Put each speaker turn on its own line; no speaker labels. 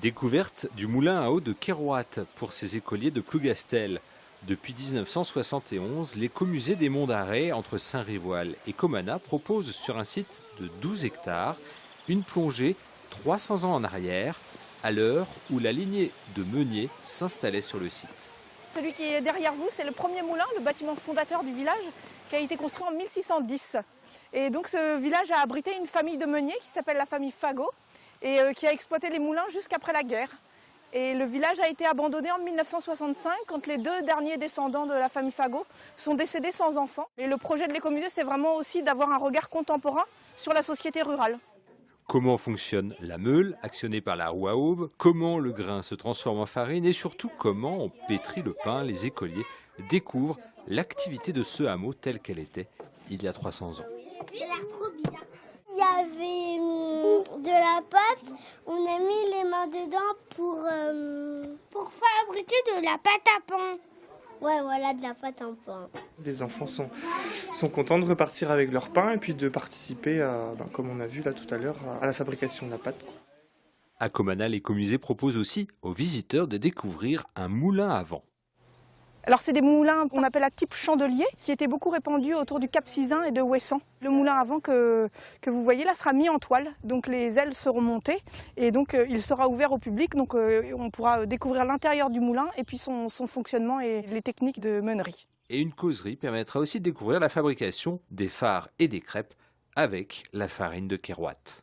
Découverte du moulin à eau de Kerouat pour ses écoliers de Plougastel. Depuis 1971, l'écomusée des Monts d'Arrée entre Saint-Rivoal et Comana propose sur un site de 12 hectares une plongée 300 ans en arrière, à l'heure où la lignée de meuniers s'installait sur le site.
Celui qui est derrière vous, c'est le premier moulin, le bâtiment fondateur du village, qui a été construit en 1610. Et donc ce village a abrité une famille de meuniers qui s'appelle la famille Fagot et qui a exploité les moulins jusqu'après la guerre. Et le village a été abandonné en 1965 quand les deux derniers descendants de la famille Fagot sont décédés sans enfants. Et le projet de l'écomusée, c'est vraiment aussi d'avoir un regard contemporain sur la société rurale.
Comment fonctionne la meule actionnée par la roue à aube, comment le grain se transforme en farine et surtout comment on pétrit le pain. Les écoliers découvrent l'activité de ce hameau telle qu'elle était il y a 300 ans.
Il a l'air trop bien. Il y avait de la pâte, on a mis les mains dedans pour fabriquer de la pâte à pain. Ouais, voilà, de la pâte à pain.
Les enfants sont contents de repartir avec leur pain et puis de participer, comme on a vu là tout à l'heure, à la fabrication de la pâte.
À Comana, l'écomusée propose aussi aux visiteurs de découvrir un moulin à vent.
Alors c'est des moulins qu'on appelle à type chandelier qui étaient beaucoup répandus autour du Cap Sizun et de Ouessant. Le moulin à vent que vous voyez là sera mis en toile, donc les ailes seront montées et donc il sera ouvert au public, donc on pourra découvrir l'intérieur du moulin et puis son fonctionnement et les techniques de meunerie.
Et une causerie permettra aussi de découvrir la fabrication des fards et des crêpes avec la farine de Kerouat.